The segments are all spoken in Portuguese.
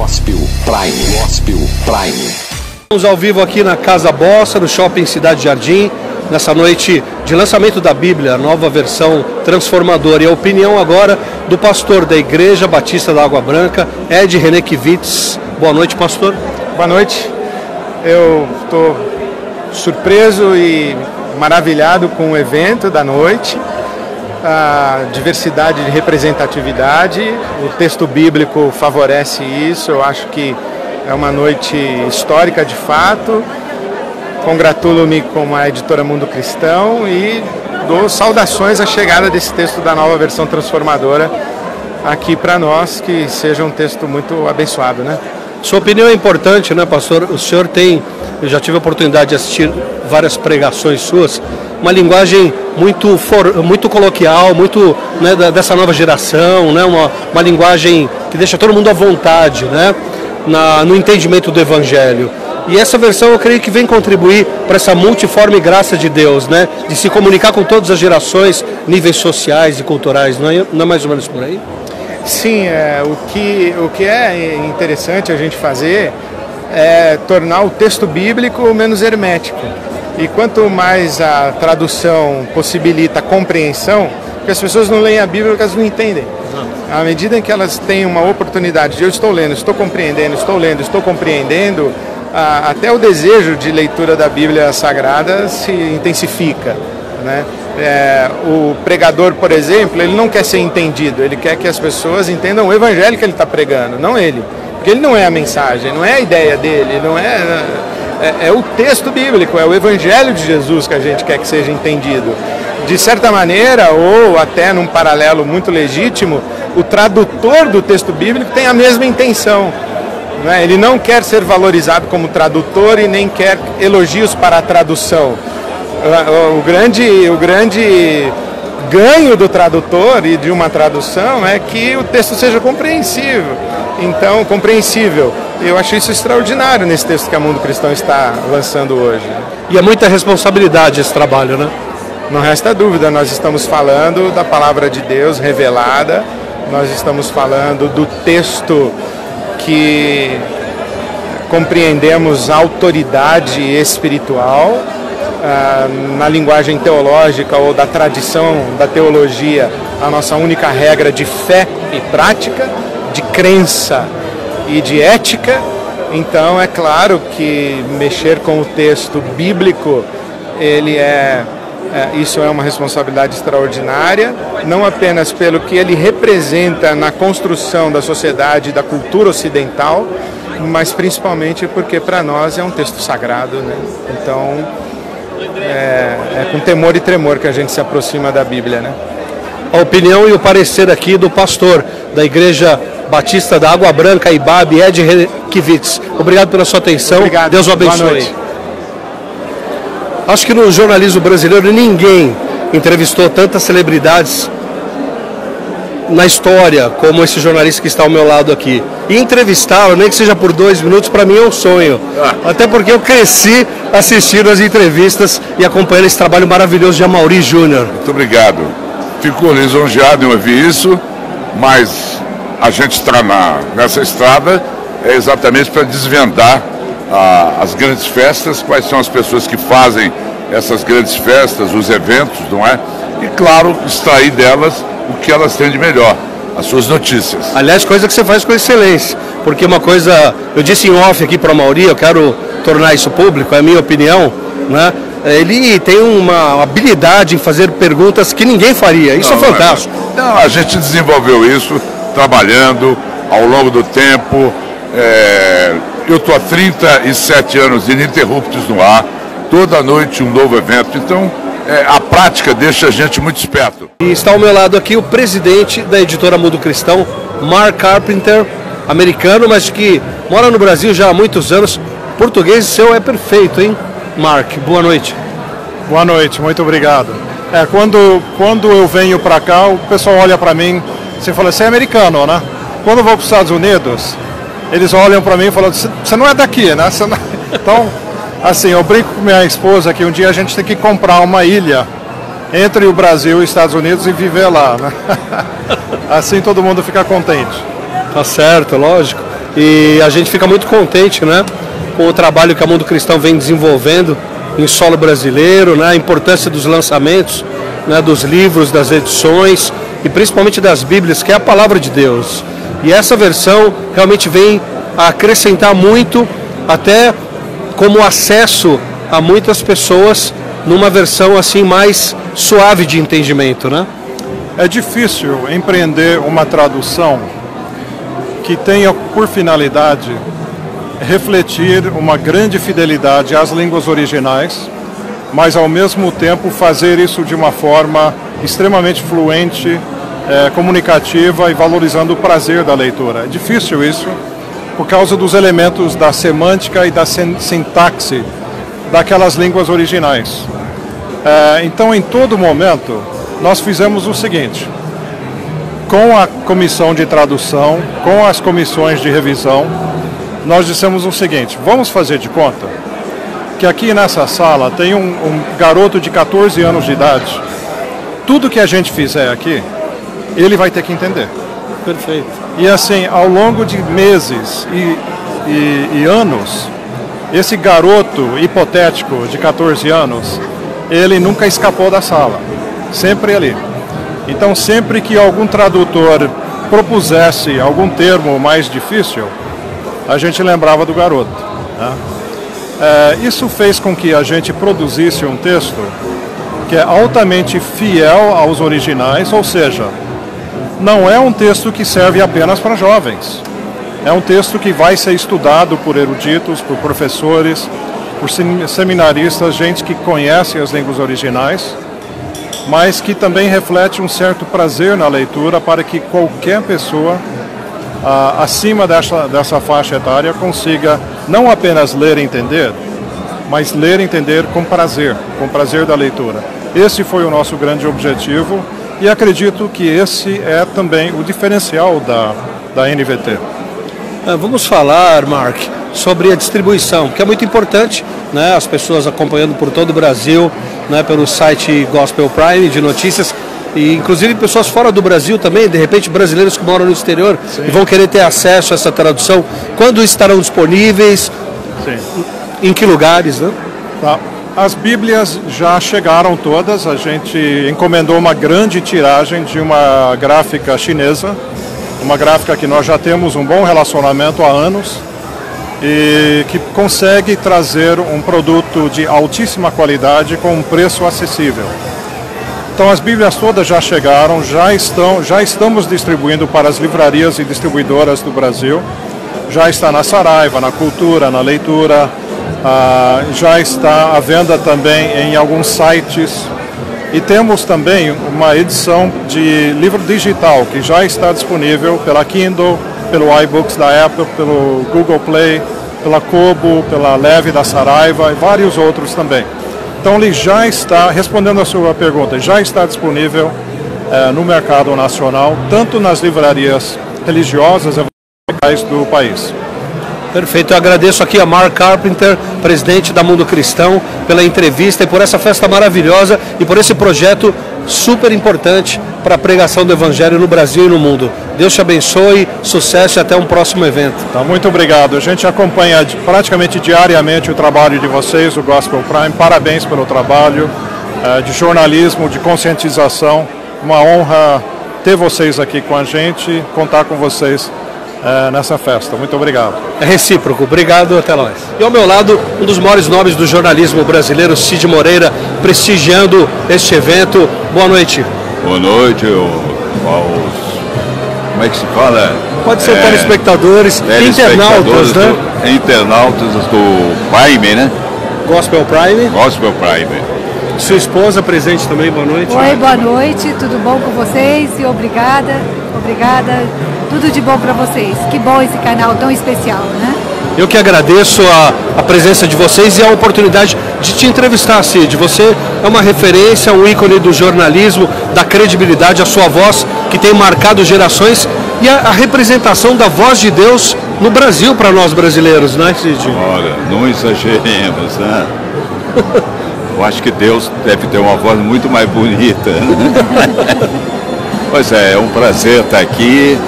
Gospel Prime. Gospel Prime. Estamos ao vivo aqui na Casa Bossa, no Shopping Cidade Jardim, nessa noite de lançamento da Bíblia, a nova versão transformadora. E a opinião agora do pastor da Igreja Batista da Água Branca, Ed René Kivitz. Boa noite, pastor. Boa noite. Eu estou surpreso e maravilhado com o evento da noite, a diversidade de representatividade, o texto bíblico favorece isso. Eu acho que é uma noite histórica de fato. Congratulo-me com a editora Mundo Cristão e dou saudações à chegada desse texto da nova versão transformadora aqui para nós, que seja um texto muito abençoado, né? Sua opinião é importante, né, pastor? O senhor eu já tive a oportunidade de assistir várias pregações suas, uma linguagem muito coloquial, muito, né, dessa nova geração, né, uma linguagem que deixa todo mundo à vontade, né, no entendimento do Evangelho. E essa versão eu creio que vem contribuir para essa multiforme graça de Deus, né, de se comunicar com todas as gerações, níveis sociais e culturais, não é mais ou menos por aí? Sim, o que é interessante a gente fazer é tornar o texto bíblico menos hermético. E quanto mais a tradução possibilita a compreensão, porque as pessoas não leem a Bíblia porque elas não entendem. À medida em que elas têm uma oportunidade de eu estou lendo, estou compreendendo, estou lendo, estou compreendendo, até o desejo de leitura da Bíblia Sagrada se intensifica, né? O pregador, por exemplo, ele não quer ser entendido, ele quer que as pessoas entendam o evangelho que ele está pregando, não ele. Porque ele não é a mensagem, não é a ideia dele, não é o texto bíblico, é o evangelho de Jesus que a gente quer que seja entendido. De certa maneira, ou até num paralelo muito legítimo, o tradutor do texto bíblico tem a mesma intenção. Né? Ele não quer ser valorizado como tradutor e nem quer elogios para a tradução. O grande ganho do tradutor e de uma tradução é que o texto seja compreensível. Então, compreensível. Eu acho isso extraordinário nesse texto que a Mundo Cristão está lançando hoje. E é muita responsabilidade esse trabalho, né? Não resta dúvida, nós estamos falando da palavra de Deus revelada, nós estamos falando do texto que compreendemos a autoridade espiritual. Na linguagem teológica ou da tradição da teologia, a nossa única regra de fé e prática, de crença e de ética. Então é claro que mexer com o texto bíblico, isso é uma responsabilidade extraordinária, não apenas pelo que ele representa na construção da sociedade e da cultura ocidental, mas principalmente porque para nós é um texto sagrado, né? Então é com temor e tremor que a gente se aproxima da Bíblia, né? A opinião e o parecer aqui do pastor da Igreja Batista da Água Branca, IBAB, Ed René Kivitz. Obrigado pela sua atenção. Obrigado. Deus o abençoe. Boa noite. Acho que no jornalismo brasileiro ninguém entrevistou tantas celebridades na história como esse jornalista que está ao meu lado aqui. E entrevistá-lo, nem que seja por 2 minutos, para mim é um sonho. Até porque eu cresci assistindo as entrevistas e acompanhando esse trabalho maravilhoso de Amaury Júnior. Muito obrigado. Fico lisonjeado em ouvir isso, mas a gente está nessa estrada exatamente para desvendar as grandes festas, quais são as pessoas que fazem essas grandes festas, os eventos, não é? E, claro, extrair delas o que elas têm de melhor, as suas notícias. Aliás, coisa que você faz com excelência, porque uma coisa, eu disse em off aqui para o Amaury, eu quero tornar isso público, é a minha opinião, né? Ele tem uma habilidade em fazer perguntas que ninguém faria, isso é fantástico. Não, a gente desenvolveu isso trabalhando ao longo do tempo. Eu estou há 37 anos ininterruptos no ar, toda noite um novo evento, então a prática deixa a gente muito esperto. E está ao meu lado aqui o presidente da editora Mundo Cristão, Mark Carpenter, americano, mas que mora no Brasil já há muitos anos. Português seu é perfeito, hein, Mark? Boa noite. Boa noite, muito obrigado. Quando eu venho para cá, o pessoal olha para mim, você fala, você é americano, né? Quando eu vou para os Estados Unidos, eles olham para mim e falam, você não é daqui, né? Então, assim, eu brinco com minha esposa que um dia a gente tem que comprar uma ilha entre o Brasil e os Estados Unidos e viver lá, né? Assim todo mundo fica contente. Tá certo, lógico. E a gente fica muito contente, né, com o trabalho que a Mundo Cristão vem desenvolvendo em solo brasileiro, né, a importância dos lançamentos, né, dos livros, das edições e principalmente das Bíblias, que é a palavra de Deus. E essa versão realmente vem a acrescentar muito, até como acesso a muitas pessoas numa versão assim mais suave de entendimento, né? É difícil empreender uma tradução que tenha por finalidade refletir uma grande fidelidade às línguas originais, mas ao mesmo tempo fazer isso de uma forma extremamente fluente, comunicativa e valorizando o prazer da leitura. É difícil isso por causa dos elementos da semântica e da sintaxe daquelas línguas originais. Então, em todo momento, nós fizemos o seguinte: com a comissão de tradução, com as comissões de revisão, nós dissemos o seguinte: vamos fazer de conta que aqui nessa sala tem um garoto de 14 anos de idade. Tudo que a gente fizer aqui, ele vai ter que entender. Perfeito. E assim, ao longo de meses e anos, esse garoto hipotético de 14 anos, ele nunca escapou da sala, sempre ali. Então, sempre que algum tradutor propusesse algum termo mais difícil, a gente lembrava do garoto, né? Isso fez com que a gente produzisse um texto que é altamente fiel aos originais, ou seja, não é um texto que serve apenas para jovens. É um texto que vai ser estudado por eruditos, por professores, por seminaristas, gente que conhece as línguas originais, mas que também reflete um certo prazer na leitura para que qualquer pessoa acima dessa faixa etária consiga não apenas ler e entender, mas ler e entender com prazer da leitura. Esse foi o nosso grande objetivo e acredito que esse é também o diferencial da NVT. Vamos falar, Mark, sobre a distribuição, que é muito importante, né? As pessoas acompanhando por todo o Brasil, né, pelo site Gospel Prime de notícias, e inclusive pessoas fora do Brasil também, de repente brasileiros que moram no exterior. Sim. E vão querer ter acesso a essa tradução. Quando estarão disponíveis? Sim. Em que lugares, né? Tá. As Bíblias já chegaram todas, a gente encomendou uma grande tiragem de uma gráfica chinesa, uma gráfica que nós já temos um bom relacionamento há anos e que consegue trazer um produto de altíssima qualidade com um preço acessível. Então as Bíblias todas já chegaram, já estamos distribuindo para as livrarias e distribuidoras do Brasil, já está na Saraiva, na Cultura, na Leitura, já está à venda também em alguns sites. E temos também uma edição de livro digital que já está disponível pela Kindle, pelo iBooks da Apple, pelo Google Play, pela Kobo, pela Leve da Saraiva e vários outros também. Então ele já está, respondendo a sua pergunta, já está disponível no mercado nacional, tanto nas livrarias religiosas e evangelicais do país. Perfeito, eu agradeço aqui a Mark Carpenter, presidente da Mundo Cristão, pela entrevista e por essa festa maravilhosa e por esse projeto super importante para a pregação do Evangelho no Brasil e no mundo. Deus te abençoe, sucesso e até um próximo evento. Tá, muito obrigado. A gente acompanha praticamente diariamente o trabalho de vocês, o Gospel Prime. Parabéns pelo trabalho de jornalismo, de conscientização. Uma honra ter vocês aqui com a gente, contar com vocês nessa festa. Muito obrigado. É recíproco. Obrigado, até nós. E ao meu lado, um dos maiores nomes do jornalismo brasileiro, Cid Moreira, prestigiando este evento. Boa noite. Boa noite, como é que se fala? Pode ser telespectadores, internautas, né? Internautas do Prime, né? Gospel Prime. Gospel Prime. Sua esposa presente também, boa noite. Oi, boa noite, tudo bom com vocês? E obrigada, tudo de bom para vocês. Que bom esse canal tão especial, né? Eu que agradeço a presença de vocês e a oportunidade de te entrevistar, Cid. Você é uma referência, um ícone do jornalismo, da credibilidade, a sua voz que tem marcado gerações e a representação da voz de Deus no Brasil para nós brasileiros, né, Cid? Olha, não exageremos, né? Eu acho que Deus deve ter uma voz muito mais bonita, né? Pois é um prazer estar aqui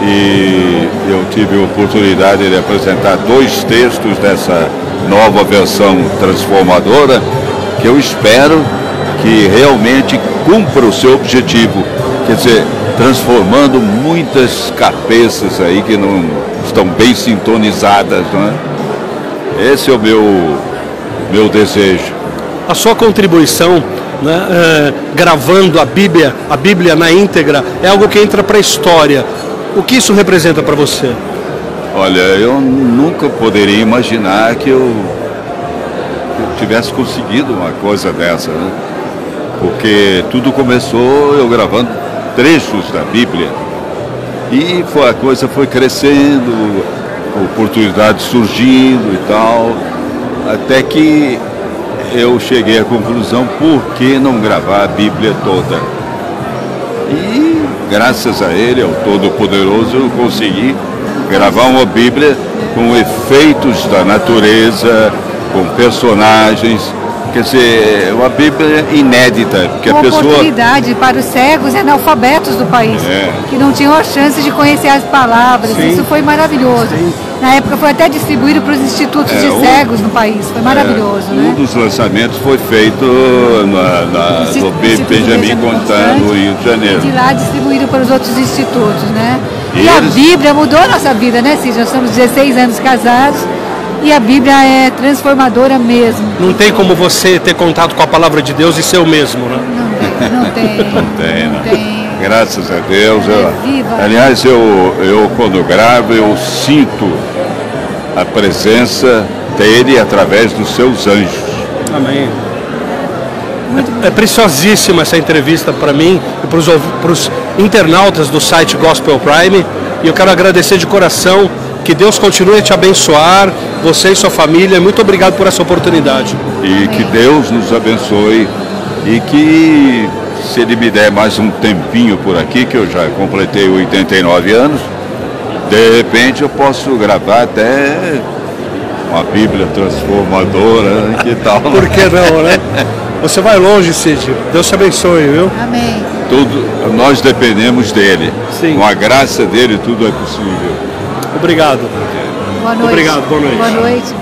e eu tive a oportunidade de apresentar 2 textos dessa nova versão transformadora, que eu espero que realmente cumpra o seu objetivo, quer dizer, transformando muitas cabeças aí que não estão bem sintonizadas, não é? Esse é o meu desejo. A sua contribuição, né, gravando a Bíblia na íntegra, é algo que entra para a história. O que isso representa para você? Olha, eu nunca poderia imaginar que eu tivesse conseguido uma coisa dessa, né? Porque tudo começou eu gravando trechos da Bíblia e a coisa foi crescendo, oportunidades surgindo e tal, até que eu cheguei à conclusão, por que não gravar a Bíblia toda? E graças a ele, ao Todo-Poderoso, eu consegui gravar uma Bíblia com efeitos da natureza, com personagens, quer dizer, uma Bíblia inédita, porque a pessoa... oportunidade para os cegos e analfabetos do país, que não tinham a chance de conhecer as palavras. Sim. Isso foi maravilhoso. Sim. Na época foi até distribuído para os institutos de cegos no país, foi maravilhoso. Um dos lançamentos foi feito no Benjamin Constant, no Rio de Janeiro. De lá distribuído para os outros institutos, né? E a Bíblia mudou a nossa vida, né, Cid? Nós estamos 16 anos casados. E a Bíblia é transformadora mesmo. Não tem como você ter contato com a palavra de Deus e ser o mesmo, né? Não tem. Graças a Deus. Aliás, eu quando gravo, eu sinto a presença dele através dos seus anjos. Amém. É preciosíssima essa entrevista para mim e para os internautas do site Gospel Prime. E eu quero agradecer de coração. Que Deus continue a te abençoar, você e sua família. Muito obrigado por essa oportunidade. E que Deus nos abençoe e que, se Ele me der mais um tempinho por aqui, que eu já completei 89 anos, de repente eu posso gravar até uma Bíblia transformadora, que tal? Por que não, né? Você vai longe, Cid. Deus te abençoe, viu? Amém. Nós dependemos dEle. Sim. Com a graça dEle tudo é possível. Obrigado. Boa noite. Obrigado, boa noite. Boa noite.